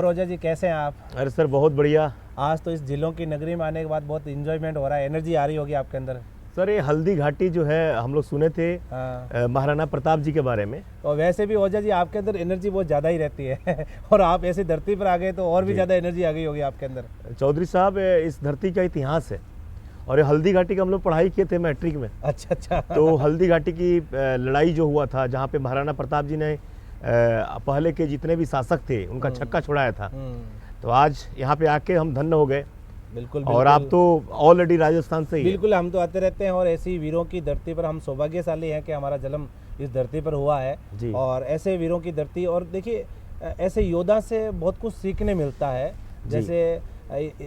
और ओझा जी कैसे हैं आप? अरे सर बहुत बढ़िया। आज तो इस जिलों की नगरी में आने के बाद बहुत इंजॉयमेंट हो रहा है, एनर्जी आ रही होगी आपके अंदर। सर ये हल्दी घाटी जो है हम लोग सुने थे महाराणा प्रताप जी के बारे में। और वैसे भी ओझा जी आपके अंदर एनर्जी बहुत ज़्यादा ही रहती है और आप ऐसी धरती पर आ गए तो और भी ज़्यादा एनर्जी आ गई होगी आपके अंदर। चौधरी साहब इस धरती का इतिहास है और ये हल्दी घाटी का हम लोग पढ़ाई किए थे मैट्रिक में। अच्छा। तो हल्दी घाटी की लड़ाई जो हुआ था, जहाँ पे महाराणा प्रताप जी ने पहले के जितने भी शासक थे उनका छक्का छुड़ाया था। तो आज यहाँ पे आके हम धन्य हो गए। बिल्कुल। और आप तो ऑलरेडी राजस्थान से ही। बिल्कुल, हम तो आते रहते हैं और ऐसी वीरों की धरती पर हम सौभाग्यशाली हैं कि हमारा जन्म इस धरती पर हुआ है। और ऐसे वीरों की धरती, और देखिए ऐसे योद्धा से बहुत कुछ सीखने मिलता है। जैसे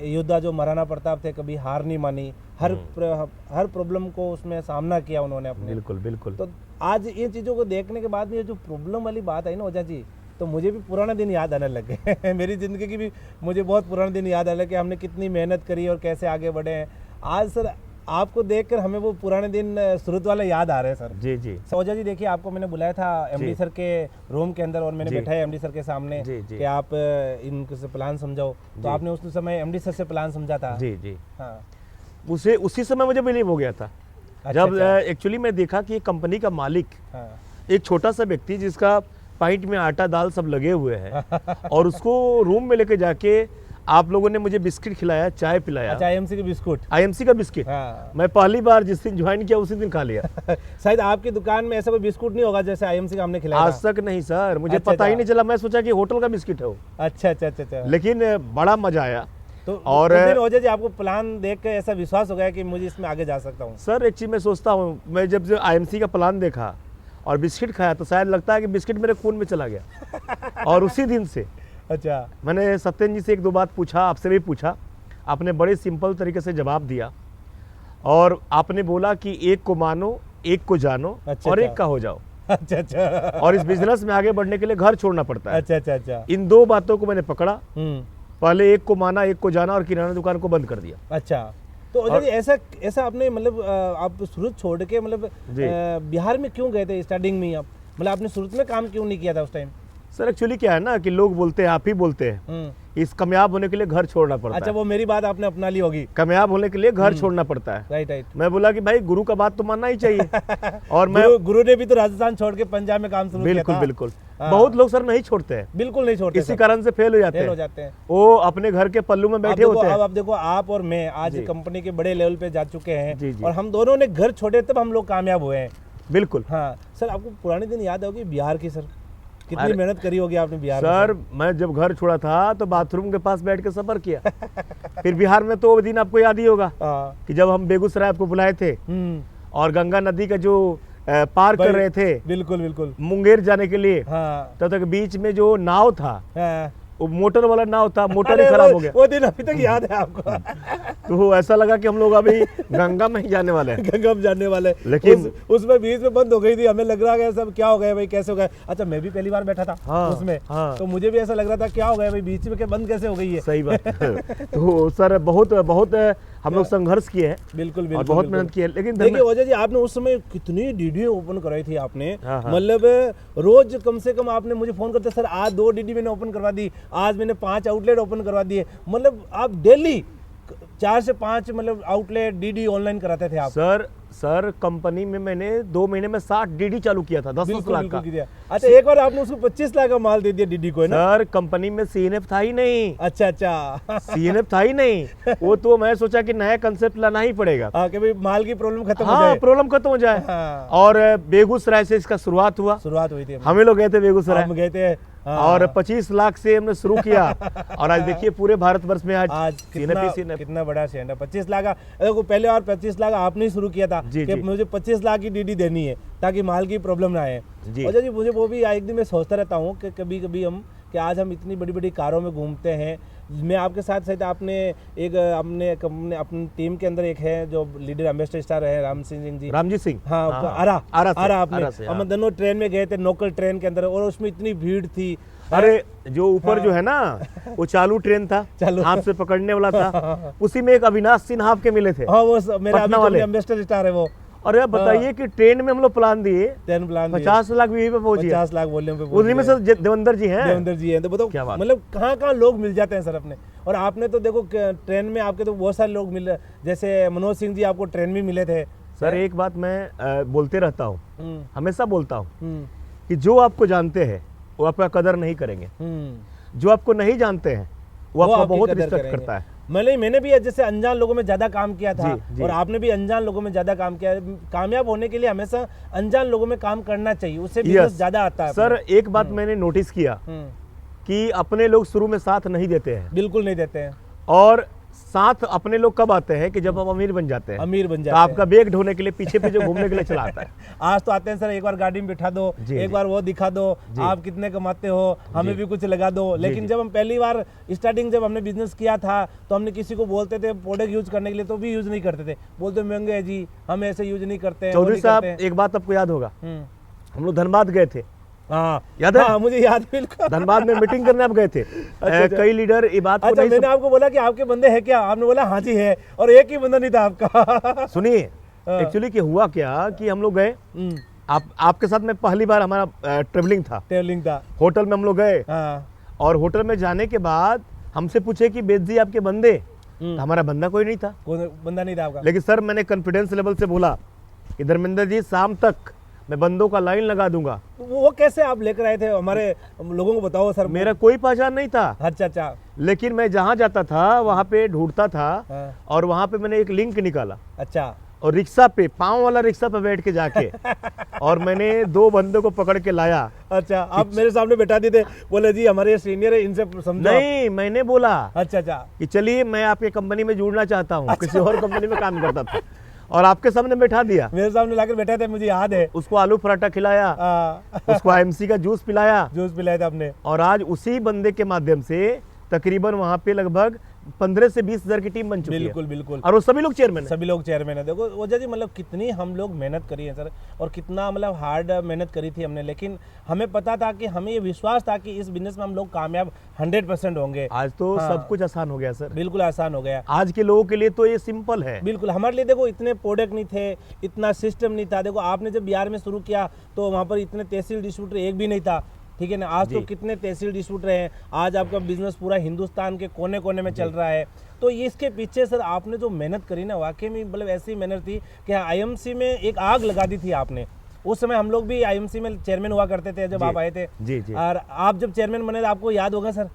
योद्धा जो महाराणा प्रताप थे, कभी हार नहीं मानी, हर प्रॉब्लम को उसमें सामना किया उन्होंने अपने। बिल्कुल। तो आज ये चीज़ों को देखने के बाद में ये जो प्रॉब्लम वाली बात है ना ओझा जी, तो मुझे भी पुराने दिन याद आने लग गए मेरी ज़िंदगी की भी मुझे बहुत पुराने दिन याद आने लगे कि हमने कितनी मेहनत करी और कैसे आगे बढ़े हैं। आज सर आपको देखकर हमें वो पुराने दिन शुरुआत वाले याद आ रहे हैं सर। जी। ओझा जी देखिए, आपको मैंने बुलाया था एमडी सर के रूम के अंदर और मैंने बैठा है एमडी सर के सामने कि आप इनके से प्लान समझाओ। तो आपने उस समय एमडी सर से प्लान समझा था। जी। हाँ, उसी समय मुझे बिलीव हो गया था। जब एक्चुअली मैं देखा कि कंपनी का मालिक एक छोटा सा व्यक्ति जिसका पाइट में आटा दाल सब लगे हुए हैं और उसको रूम में लेके जाके आप लोगों ने मुझे बिस्किट खिलाया, चाय पिलाया। अच्छा, आईएमसी का बिस्किट। मैं पहली बार जिस दिन ज्वाइन किया उसी दिन खा लिया। शायद आपकी दुकान में ऐसा कोई बिस्कुट नहीं होगा जैसे आईएमसी का हमने खिलाया। आज तक नहीं सर, मुझे पता ही नहीं चला। मैं सोचा कि होटल का बिस्किट है वो। अच्छा। लेकिन बड़ा मजा आया। तो और ओझा जी आपको प्लान देख कर ऐसा विश्वास हो गया कि मुझे इसमें आगे जा सकता हूँ? सर एक चीज मैं सोचता हूँ, मैं जब आईएमसी का प्लान देखा और बिस्किट खाया तो शायद लगता है कि बिस्किट मेरे खून में चला गया। और उसी दिन से अच्छा, मैंने सत्यन जी से एक दो बात पूछा, आपसे भी पूछा। आपने बड़े सिंपल तरीके से जवाब दिया और आपने बोला कि एक को मानो, एक को जानो, और एक का हो जाओ। अच्छा। और इस बिजनेस में आगे बढ़ने के लिए घर छोड़ना पड़ता है। अच्छा। इन दो बातों को मैंने पकड़ा। पहले एक को माना, एक को जाना, और किराना दुकान को बंद कर दिया। अच्छा, तो ओझा जी ऐसा आपने मतलब आप सूरत छोड़ के मतलब बिहार में क्यों गए थे स्टार्टिंग में? आप मतलब आपने सूरत में काम क्यों नहीं किया था उस टाइम? सर एक्चुअली क्या है ना कि लोग बोलते हैं, आप ही बोलते हैं, इस कामयाब होने के लिए घर छोड़ना पड़ता है। अच्छा, वो मेरी बात आपने अपना ली होगी। कामयाब होने के लिए घर छोड़ना पड़ता है। राइट। मैं बोला कि भाई गुरु का बात तो मानना ही चाहिए। और गुरु ने भी तो राजस्थान छोड़ के पंजाब में काम शुरू किया था। बिल्कुल। बहुत लोग सर नहीं छोड़ते हैं। बिल्कुल नहीं छोड़ते, इसी कारण से फेल हो जाते हैं। वो अपने घर के पल्लू में बैठे होते हैं। अब देखो, आप और मैं आज कंपनी के बड़े लेवल पे जा चुके हैं और हम दोनों ने घर छोड़े तब हम लोग कामयाब हुए हैं। बिल्कुल। हाँ सर, आपको पुराने दिन याद होगी बिहार की? सर कितनी मेहनत करी होगी आपने बिहार में? सर मैं जब घर छोड़ा था तो बाथरूम के पास बैठ के सफर किया। फिर बिहार में तो वो दिन आपको याद ही होगा कि जब हम बेगूसराय आपको बुलाए थे और गंगा नदी का जो पार कर रहे थे, बिल्कुल मुंगेर जाने के लिए, तब तक बीच में जो नाव था, वो मोटर वाला नाव था, मोटर ही खराब हो गया। वो दिन अभी तक याद है आपको? तो ऐसा लगा कि हम लोग अभी गंगा में ही जाने वाले हैं। गंगा में जाने वाले, लेकिन उसमें बीच में बंद हो गई थी। हमें लग रहा है सब क्या हो गया भाई, कैसे हो गया? अच्छा, मैं भी पहली बार बैठा था उसमें। तो मुझे भी ऐसा लग रहा था क्या हो गया भाई, बीच में बंद कैसे हो गई है? सही बात। तो सर बहुत हम लोग संघर्ष किए हैं। बिल्कुल। और बहुत मेहनत की है। लेकिन देखिए ओझा जी, आपने उस समय कितनी डीडी ओपन कराई थी आपने। मतलब रोज कम से कम आपने मुझे फोन करते, सर आज 2 डीडी मैंने ओपन करवा दी, आज मैंने 5 आउटलेट ओपन करवा दिए। मतलब आप डेली 4 से 5 मतलब आउटलेट डीडी ऑनलाइन कराते थे आप? सर कंपनी में मैंने 2 महीने में 60 डीडी चालू किया था, 10 लाख का। अच्छा, एक बार आपने उसको 25 लाख का माल दे दिया डीडी को, ना? सर कंपनी में सीएनएफ था ही नहीं। अच्छा। सीएनएफ था ही नहीं। वो तो मैं सोचा कि नया कंसेप्ट लाना ही पड़ेगा कि भाई माल की प्रॉब्लम खत्म हो जाए। प्रॉब्लम खत्म हो जाए। और बेगूसराय से इसका शुरुआत हुई थी। हम लोग गए थे बेगूसराय, हम गए थे और 25 लाख से हमने शुरू किया। और आज देखिए पूरे भारतवर्ष में आज कितना बड़ा सेंड है। 25 लाख का, देखो पहले और 25 लाख आपने शुरू किया था कि मुझे 25 लाख की डीडी देनी है ताकि माल की प्रॉब्लम ना आए। अच्छा जी, मुझे वो भी एक दिन मैं सोचता रहता हूँ कि कभी कभी आज हम इतनी बड़ी बड़ी कारों में घूमते हैं। मैं आपके साथ साथ अपने अपनी टीम के अंदर एक है जो लीडर एम्बेसडर स्टार है, रामजी सिंह। हाँ, आरा आपने। हम दोनों ट्रेन में गए थे, लोकल ट्रेन के अंदर, और उसमें इतनी भीड़ थी। अरे जो ऊपर जो है ना, वो चालू ट्रेन था, हाथ से पकड़ने वाला था। उसी में एक अविनाश सिन्हा आपके मिले थे। हाँ, वो मेरा एम्बेसडर स्टार है वो। और अब बताइए कि ट्रेन में हम लोग प्लान दिए, 50 लाख व्यूज पे पहुंचे, 50 लाख वॉल्यूम पे उन्हीं में सर देवेंद्र जी हैं। देवेंद्र जी हैं, तो बताओ क्या बात। मतलब कहाँ लोग मिल जाते हैं सर अपने। और आपने तो देखो ट्रेन में आपके तो बहुत सारे लोग मिल रहे, जैसे मनोज सिंह जी आपको ट्रेन में मिले थे। सर एक बात मैं बोलते रहता हूँ, हमेशा बोलता हूँ कि जो आपको जानते हैं वो आपका कदर नहीं करेंगे, जो आपको नहीं जानते हैं वो आपका बहुत रिस्पेक्ट करता है। मैंने भी जैसे अनजान लोगों में ज्यादा काम किया था, और आपने भी अनजान लोगों में ज्यादा काम किया। कामयाब होने के लिए हमेशा अनजान लोगों में काम करना चाहिए, उससे बिजनेस ज्यादा आता है। सर एक बात मैंने नोटिस किया कि अपने लोग शुरू में साथ नहीं देते हैं, बिल्कुल नहीं देते हैं। और साथ अपने लोग कब आते हैं कि जब हम अमीर बन जाते हैं। अमीर बन जाते तो आपका बैग ढोने के लिए पीछे पीछे घूमने के लिए चला आता है। आज तो आते हैं सर, एक बार गाड़ी में बिठा दो, एक बार वो दिखा दो, आप कितने कमाते हो, हमें भी कुछ लगा दो। लेकिन जब हम पहली बार स्टार्टिंग जब हमने बिजनेस किया था तो हमने किसी को बोलते थे प्रोडक्ट यूज करने के लिए, तो भी यूज नहीं करते थे, बोलते महंगे है जी, हम ऐसे यूज नहीं करते। चौधरी साहब एक बात आपको याद होगा, हम लोग धनबाद गए थे। हाँ याद है? हाँ, मुझे याद बिल्कुल। धनबाद में मीटिंग करने आप गए थे। कई लीडर ये बात अच्छा, मैंने आपको बोला कि आपके बंदे हैं क्या, आपने बोला हाँ जी है, और एक ही बंदा नहीं था आपका। सुनिए एक्चुअली क्या हुआ क्या कि हम लोग गए, आपके साथ में पहली बार हमारा ट्रेवलिंग था। होटल में हम लोग गए, और होटल में जाने के बाद हमसे पूछे कि बेद जी आपके बंदे, तो हमारा बंदा कोई नहीं था, बंदा नहीं था आपका। लेकिन सर मैंने कॉन्फिडेंस लेवल से बोला कि धर्मेंद्र जी शाम तक मैं बंदों का लाइन लगा दूंगा। वो कैसे आप लेकर आए थे, हमारे लोगों को बताओ सर। मेरा कोई पहचान नहीं था। अच्छा। लेकिन मैं जहाँ जाता था वहाँ पे ढूंढता था, और वहाँ पे मैंने एक लिंक निकाला। अच्छा। और रिक्शा पे, पाँव वाला रिक्शा पे बैठ के जाके और मैंने 2 बंदों को पकड़ के लाया। अच्छा, आप मेरे सामने बैठा दिए थे, बोले जी हमारे सीनियर है, इनसे समझो। नहीं, मैंने बोला अच्छा कि चलिए मैं आपके कंपनी में जुड़ना चाहता हूँ। किसी और कंपनी में काम करता था, और आपके सामने बैठा दिया। मेरे सामने लाकर बैठा थे, मुझे याद है। उसको आलू पराठा खिलाया, उसको IMC का जूस पिलाया था आपने। और आज उसी बंदे के माध्यम से तकरीबन वहाँ पे लगभग 15 से 20 हजार की टीम बन चुकी है। बिल्कुल। और वो सभी लोग चेयरमैन है। देखो ओझा जी, मतलब कितनी हम लोग मेहनत करी है सर, और कितना मतलब हार्ड मेहनत करी थी हमने, लेकिन हमें पता था कि हमें ये विश्वास था कि इस बिजनेस में हम लोग कामयाब 100% होंगे। आज तो सब कुछ आसान हो गया सर, बिल्कुल आसान हो गया। आज के लोगों के लिए तो ये सिंपल है। बिल्कुल, हमारे लिए देखो इतने प्रोडक्ट नहीं थे, इतना सिस्टम नहीं था। देखो आपने जब बिहार में शुरू किया तो वहाँ पर इतने तहसील डिस्ट्रीब्यूटर एक भी नहीं था, ठीक है ना। आज तो कितने तहसील डिस्ट्रीब्यूटर हैं, आज आपका बिजनेस पूरा हिंदुस्तान के कोने कोने में चल रहा है। तो ये इसके पीछे सर आपने जो मेहनत करी ना, वाकई में मतलब ऐसी मेहनत थी कि IMC में एक आग लगा दी थी आपने। उस समय हम लोग भी IMC में चेयरमैन हुआ करते थे जब आप आए थे। जी। और आप जब चेयरमैन बने आपको याद होगा सर,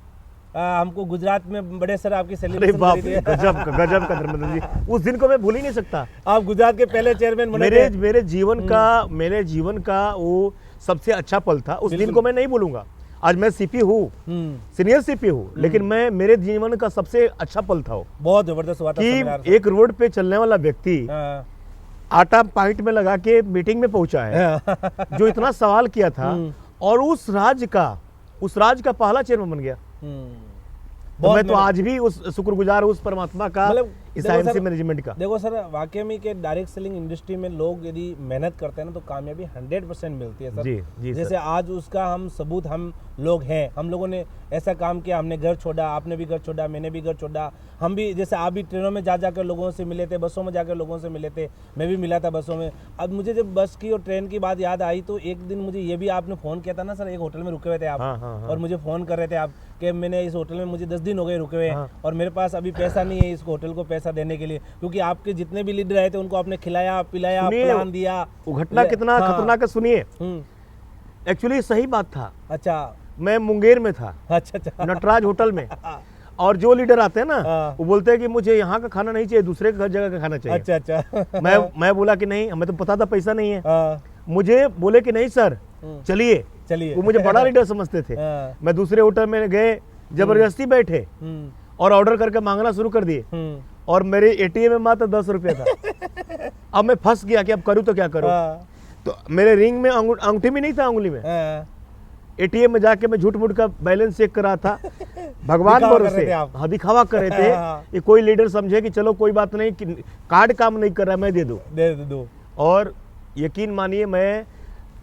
हमको गुजरात में बड़े सर आपकी सेलिब्रेशन करी थी। गजब का धर्मेंद्र जी, उस दिन को मैं भूल ही नहीं सकता। आप गुजरात के पहले चेयरमैन बने। मेरे जीवन का वो सबसे अच्छा पल था, उस दिन को मैं नहीं भूलूंगा। आज मैं CP हूँ, सीनियर CP हूँ, लेकिन मेरे जीवन का सबसे अच्छा पल था वो। बहुत जबरदस्त हुआ था कि एक रोड पे चलने वाला व्यक्ति आटा पॉइंट में लगा के मीटिंग में पहुंचा है, जो इतना सवाल किया था, और उस राज्य का पहला चेयरमैन बन गया। तो मैं तो आज भी उस शुक्रगुजार हूँ उस परमात्मा का, इस IMC मैनेजमेंट का। देखो सर, वाकई में कि डायरेक्ट सेलिंग इंडस्ट्री में लोग यदि मेहनत करते हैं ना तो कामयाबी 100% मिलती है सर। जी जैसे आज उसका हम सबूत हम लोग हैं, हम लोगों ने ऐसा काम किया, हमने घर छोड़ा, आपने भी घर छोड़ा, मैंने भी घर छोड़ा। हम भी जैसे आप भी ट्रेनों में जाकर लोगों से मिले थे, बसों में जाकर लोगों से मिले थे, मैं भी मिला था बसों में। अब मुझे जब बस की और ट्रेन की बात याद आई तो एक दिन मुझे ये भी आपने फ़ोन किया था ना सर, एक होटल में रुके हुए थे आप। और मुझे फ़ोन कर रहे थे आप कि मैंने इस होटल में, मुझे 10 दिन हो गए रुके हुए, और मेरे पास अभी पैसा नहीं है इस होटल को पैसा देने के लिए, क्योंकि आपके जितने भी लीडर आए थे उनको आपने खिलाया पिलाया, प्लान दिया। वो घटना कितना खतरनाक है, सुनिए। एक्चुअली सही बात था। अच्छा, मैं मुंगेर में था। अच्छा। नटराज होटल में। और जो लीडर आते हैं ना, वो बोलते हैं कि मुझे यहाँ का खाना नहीं चाहिए, दूसरे जगह का खाना चाहिए। अच्छा। मैं बोला कि नहीं, हमें तो पता था पैसा नहीं है। मुझे बोले कि नहीं सर, चलिए। वो मुझे बड़ा लीडर समझते थे। मैं दूसरे होटल में गए, जबरदस्ती बैठे और ऑर्डर करके मांगना शुरू कर दिए, और मेरे ATM में मात्र 10 रुपया था। अब मैं फंस गया कि अब करूँ तो क्या करूँ। तो मेरे रिंग में अंगूठी में नहीं था, उंगली में। ATM में जाके मैं झूठ मूठ का बैलेंस चेक कर रहा था, भगवान भरोसे। हाँ, दिखावा कर रहे थे कि कोई लीडर समझे कि चलो कोई बात नहीं, कार्ड काम नहीं कर रहा, मैं दे दूं। दे दूं। और यकीन मानिए, मैं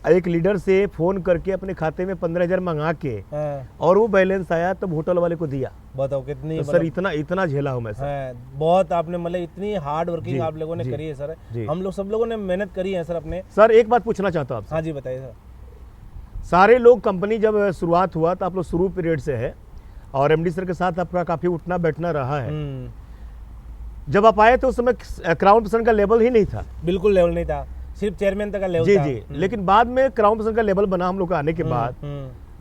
एक लीडर से फोन करके अपने खाते में 15,000 मंगा के और वो बैलेंस आया तब होटल वाले को दिया। बताओ कितनी तो सर इतना झेला हूँ मैं सर। बहुत आपने मतलब इतनी हार्ड वर्किंग आप लोगों ने करी है सर। हम लोग सब लोगों ने मेहनत करी है सर अपने। सर एक बात पूछना चाहता हूँ आपसे। हाँ जी बताइए सर। सारे लोग कंपनी जब शुरुआत हुआ तो आप लोग शुरू पीरियड से है और एमडी सर के साथ आपका काफी उठना बैठना रहा है। जब आप आए तो उस समय क्राउन पर्सन का लेवल ही नहीं था। बिल्कुल लेवल नहीं था, सिर्फ चेयरमैन तक का लेवल था। जी। लेकिन बाद में क्राउन पर्सन का लेवल बना हम लोग का आने के बाद।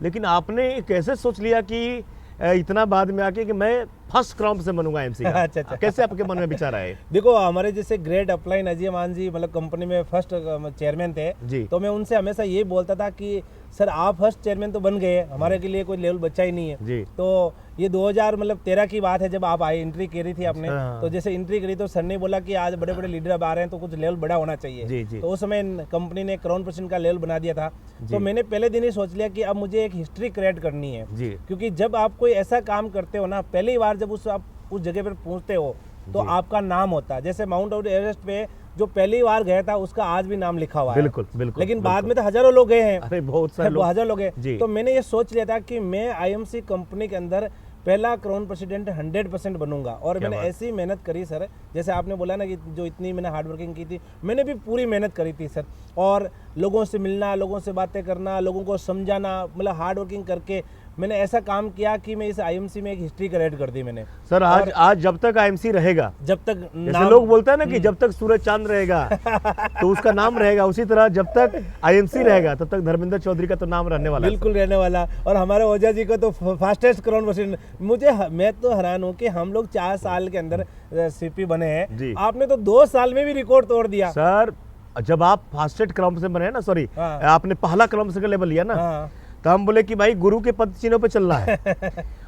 लेकिन आपने कैसे सोच लिया कि इतना बाद में आके कि मैं फर्स्ट क्राउन से बनूंगा एमसी का? अच्छा। कैसे आपके मन में विचार आए? देखो हमारे जैसे ग्रेट अपलाइन अजय मान जी मतलब कंपनी में फर्स्ट चेयरमैन थे जी। तो मैं उनसे हमेशा ये बोलता था कि सर आप फर्स्ट चेयरमैन तो बन गए, हमारे के लिए कोई लेवल बच्चा ही नहीं है जी। तो ये 2013 की बात है जब आप आए, एंट्री करी थी आपने। तो जैसे एंट्री करी तो सर ने बोला कि आज बड़े बड़े लीडर अब आ रहे हैं तो कुछ लेवल बड़ा होना चाहिए जी। तो उस समय कंपनी ने क्राउन पर्सन का लेवल बना दिया था। तो मैंने पहले दिन ही सोच लिया कि अब मुझे एक हिस्ट्री क्रिएट करनी है जी। क्योंकि जब आप कोई ऐसा काम करते हो ना, पहली बार जब आप उस जगह पर पहुंचते हो तो आपका नाम होता है। जैसे माउंट एवरेस्ट पे जो पहली बार गया था उसका आज भी नाम लिखा हुआ है। बिल्कुल। लेकिन बाद में तो हजारों लोग गए हैं। अरे बहुत सारे लोग, हजार लोग गए। तो मैंने ये सोच लिया था कि मैं आईएमसी कंपनी के अंदर पहला क्राउन प्रेसिडेंट 100% बनूंगा। और मैंने ऐसी मेहनत करी सर, जैसे आपने बोला ना कि जो इतनी मैंने हार्ड वर्किंग की थी, मैंने भी पूरी मेहनत करी थी सर। और लोगों से मिलना, लोगों से बातें करना, लोगों को समझाना, मतलब हार्ड वर्किंग करके मैंने ऐसा काम किया कि मैं इस आईएमसी में एक हिस्ट्री क्रिएट कर दी मैंने सर। आज जब तक आईएमसी रहेगा, जब तक जैसे लोग बोलते हैं ना कि जब तक सूरज चांद रहेगा तो उसका नाम रहेगा, उसी तरह जब तक आईएमसी रहेगा तब तक धर्मेंद्र चौधरी का तो नाम रहने वाला। बिल्कुल रहने वाला। और हमारे ओझा जी का तो फास्टेस्ट क्राउन पर्सन, मैं तो हैरान हूँ कि हम लोग 4 साल के अंदर सीपी बने हैं, आपने तो 2 साल में भी रिकॉर्ड तोड़ दिया सर। जब आप फास्टेस्ट क्राउन पर्सन बने ना, सॉरी आपने पहला क्राउन पर्सन का लेवल लिया ना, तो हम बोले कि भाई गुरु के पद चिन्हों पे चलना है।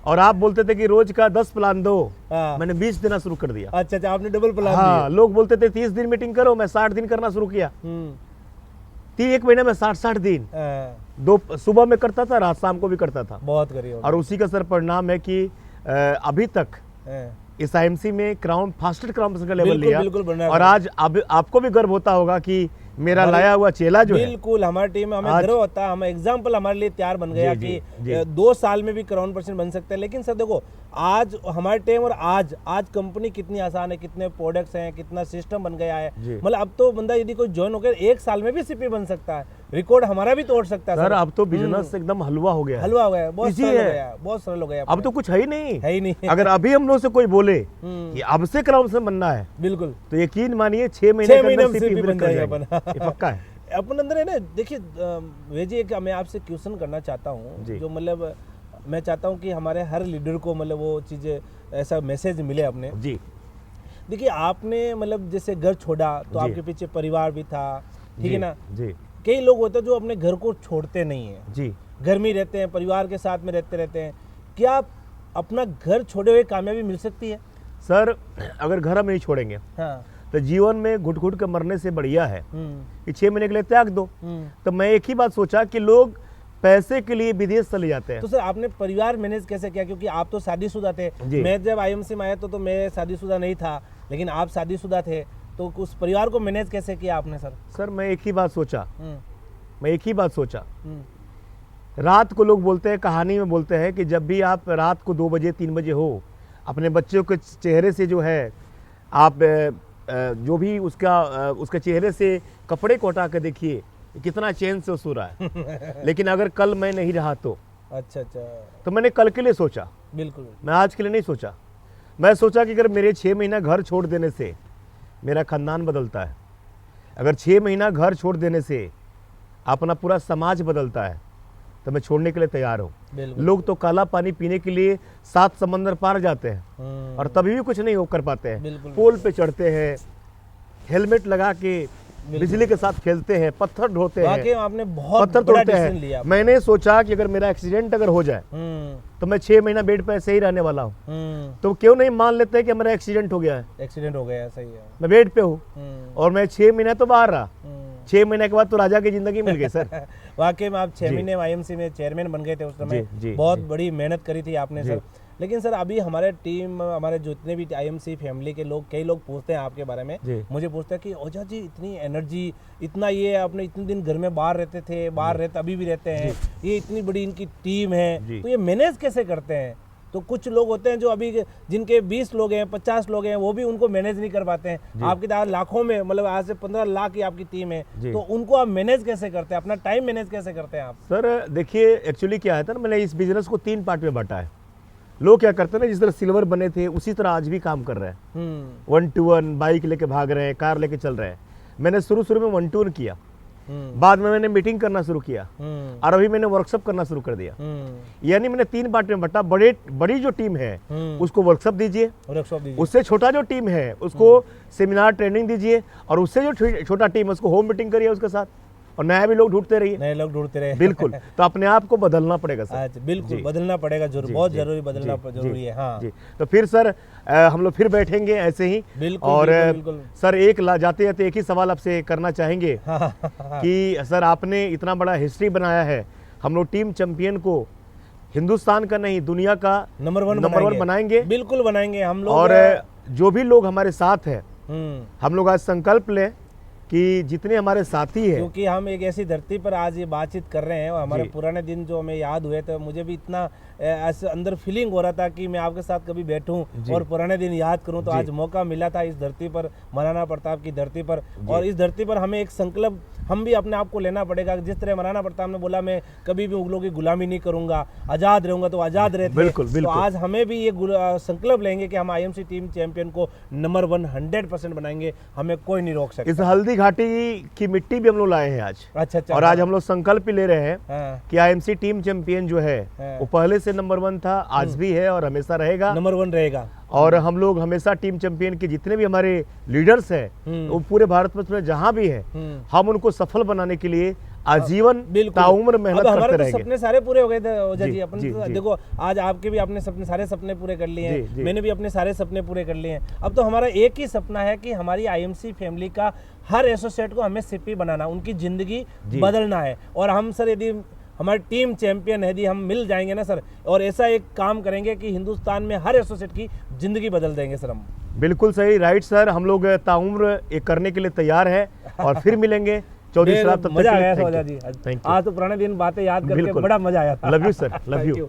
और आप बोलते थे कि रोज का 10 प्लान दो, मैंने 20 देना शुरू कर दिया। अच्छा, आपने डबल प्लान दिया। लोग बोलते थे 30 दिन मीटिंग करो, मैं 60 दिन करना शुरू किया। 1 महीने में 60 दिन, 2 सुबह में करता था, रात शाम को भी करता था। बहुत करी। और उसी का सर परिणाम है कि अभी तक इस आईएमसी में फास्टेस्ट क्राउन पर्सन का लेवल लिया। और आज आपको भी गर्व होता होगा कि मेरा लाया हुआ चेला जो बिल्कुल हमारी टीम में हमें गर्व होता है। हम एग्जाम्पल हमारे लिए तैयार बन गया कि 2 साल में भी क्राउन पर्सन बन सकते हैं। लेकिन सर देखो आज हमारे टाइम और आज कंपनी कितनी आसान है, कितने प्रोडक्ट्स हैं, कितना सिस्टम बन गया है। मतलब अब तो बंदा यदि कोई ज्वाइन होकर 1 साल में भी सीपी बन सकता है, रिकॉर्ड हमारा भी तोड़ सकता है सर। अब तो बिजनेस एकदम हलवा हो गया, बहुत सरल हो गया। अब तो कुछ है ही नहीं। अगर अभी हम लोग से कोई बोले कि अब से क्राउन पर्सन बनना है, बिल्कुल, तो यकीन मानिए 6 महीने बन जाएगा। ये पक्का है अपन अंदर है ना। देखिए वेजी एक मैं आपसे क्वेश्चन करना चाहता हूँ, जो मतलब मैं चाहता हूँ कि हमारे हर लीडर को मतलब वो चीज़ें ऐसा मैसेज मिले अपने जी। देखिए आपने मतलब जैसे घर छोड़ा तो आपके पीछे परिवार भी था, ठीक है ना जी। कई लोग होते हैं जो अपने घर को छोड़ते नहीं है जी, घर में रहते हैं, परिवार के साथ में रहते हैं। क्या अपना घर छोड़े हुए कामयाबी मिल सकती है सर? अगर घर हम नहीं छोड़ेंगे हाँ। तो जीवन में घुट घुट के मरने से बढ़िया है कि 6 महीने के लिए त्याग दो। तो मैं एक ही बात सोचा कि लोग पैसे के लिए विदेश चले जाते हैं। तो सर आपने परिवार मैनेज कैसे किया? क्योंकि आप तो शादीशुदा थे। मैं जब आईएमसी में आया तो मैं शादीशुदा नहीं था, लेकिन आप शादीशुदा थे, तो उस परिवार को मैनेज कैसे किया आपने सर? सर मैं एक ही बात सोचा, रात को लोग बोलते हैं, कहानी में बोलते हैं कि जब भी आप रात को 2 बजे 3 बजे हो, अपने बच्चों के चेहरे से जो है आप जो भी उसके चेहरे से कपड़े को हटा के देखिए कितना चैन से सो रहा है। लेकिन अगर कल मैं नहीं रहा तो अच्छा, तो मैंने कल के लिए सोचा, बिल्कुल मैं आज के लिए नहीं सोचा। मैं सोचा कि अगर मेरे 6 महीना घर छोड़ देने से मेरा खानदान बदलता है, अगर 6 महीना घर छोड़ देने से अपना पूरा समाज बदलता है, तो मैं छोड़ने के लिए तैयार हूँ। लोग तो काला पानी पीने के लिए 7 समंदर पार जाते हैं और तभी भी कुछ नहीं कर पाते हैं। पोल पे चढ़ते हैं, हेलमेट लगा के बिजली के साथ खेलते हैं, पत्थर ढोते हैं, आपने बहुत पत्थर तोड़ते हैं। मैंने सोचा कि अगर मेरा एक्सीडेंट अगर हो जाए तो मैं 6 महीना बेड पे ऐसे ही रहने वाला हूँ, तो क्यों नहीं मान लेते कि मेरा एक्सीडेंट हो गया है। सही है, मैं बेड पे हूँ और मैं 6 महीना तो बाहर रहा। 6 महीने के बाद तो राजा की जिंदगी मिल गई सर। वाकई में आप 6 महीने आईएमसी में चेयरमैन बन गए थे उस समय, बहुत बड़ी मेहनत करी थी आपने सर। लेकिन सर अभी हमारे टीम, हमारे जितने भी IMC फैमिली के लोग, कई लोग पूछते हैं आपके बारे में, मुझे पूछते हैं कि ओझा जी इतनी एनर्जी, इतना ये आपने इतने दिन घर में बाहर रहते थे, बाहर रहते अभी भी रहते हैं, ये इतनी बड़ी इनकी टीम है, तो ये मैनेज कैसे करते हैं? तो कुछ लोग होते हैं जो अभी जिनके 20 लोग हैं, 50 लोग हैं, वो भी उनको मैनेज नहीं कर पाते हैं। आपकी तो लाखों में, मतलब आज से 15 लाख की आपकी टीम है, तो उनको आप मैनेज कैसे करते हैं? अपना टाइम मैनेज कैसे करते हैं आप? सर देखिए, एक्चुअली क्या है था ना, मैंने इस बिजनेस को 3 पार्ट में बांटा है। लोग क्या करते हैं ना, जिस तरह सिल्वर बने थे उसी तरह आज भी काम कर रहे हैं। 1 to 1 बाइक लेके भाग रहे हैं, कार लेके चल रहे हैं। मैंने शुरू में 1 to 1 किया, बाद में मैंने मीटिंग करना शुरू किया, और अभी मैंने वर्कशॉप करना शुरू कर दिया। यानी मैंने 3 पार्ट में बटा। बड़ी जो टीम है उसको वर्कशॉप दीजिए, उससे छोटा जो टीम है उसको सेमिनार ट्रेनिंग दीजिए, और उससे जो छोटा टीम है उसको होम मीटिंग करिए उसके साथ, और नया भी लोग ढूंढते रहिए। बिल्कुल। तो अपने आप को बदलना पड़ेगा सर। बिल्कुल बदलना पड़ेगा, बहुत जरूरी, बदलना जरूरी है। हाँ जी। तो फिर सर हम लोग फिर बैठेंगे ऐसे ही। बिल्कुल, और बिल्कुल। सर जाते जाते एक ही सवाल आपसे करना चाहेंगे कि सर आपने इतना बड़ा हिस्ट्री बनाया है, हम लोग टीम चैंपियन को हिंदुस्तान का नहीं दुनिया का नंबर 1 बनाएंगे। बिल्कुल बनाएंगे हम लोग। और जो भी लोग हमारे साथ है, हम लोग आज संकल्प लें कि जितने हमारे साथी हैं, क्योंकि हम एक ऐसी धरती पर आज ये बातचीत कर रहे हैं, और हमारे पुराने दिन जो हमें याद हुए, तो मुझे भी इतना ऐसे अंदर फीलिंग हो रहा था कि मैं आपके साथ कभी बैठूं और पुराने दिन याद करूं। तो आज मौका मिला था इस धरती पर, महाराणा प्रताप की धरती पर, और इस धरती पर हमें एक संकल्प हम भी अपने आप को लेना पड़ेगा। जिस तरह महाराणा प्रताप ने बोला, मैं कभी भी मुगलों की गुलामी नहीं करूंगा, आजाद रहूंगा, तो आजाद रहते। बिल्कुल। तो आज हमें भी ये संकल्प लेंगे कि हम IMC टीम चैंपियन को नंबर 1 100% बनाएंगे, हमें कोई नहीं रोक सकता। इस हल्दी घाटी की मिट्टी भी हम लोग लाए हैं आज। अच्छा। और आज हम लोग संकल्प भी ले रहे हैं कि IMC टीम चैंपियन जो है वो पहले से नंबर 1 था, आज भी है और हमेशा रहेगा, नंबर 1 रहेगा। और हम लोग हमेशा टीम चैंपियन के जितने भी हमारे लीडर्स हैं वो पूरे भारत में जहां भी है, हम उनको सफल बनाने के लिए आजीवन ताउम्र मेहनत करते रहेंगे। सपने सारे पूरे हो गए थे ओझा जी। अपन देखो आज आपके भी आपने सारे सपने पूरे कर लिए हैं, मैंने भी अपने सारे सपने पूरे कर लिए हैं। अब तो हमारा एक ही सपना है कि हमारी IMC फैमिली का हर एसोसिएट को हमें CP बनाना, उनकी जिंदगी बदलना है। और हम सर यदि हमारी टीम चैंपियन है, यदि हम मिल जाएंगे ना सर, और ऐसा एक काम करेंगे कि हिंदुस्तान में हर एसोसिएट की जिंदगी बदल देंगे सर हम। बिल्कुल सही, राइट सर। हम लोग ताउम्र एक करने के लिए तैयार है, और फिर मिलेंगे। चौधरी साहब, मजा आया ओझा जी। आज तो पुराने दिन बातें याद करके बड़ा मजा आया। Love you sir, love you.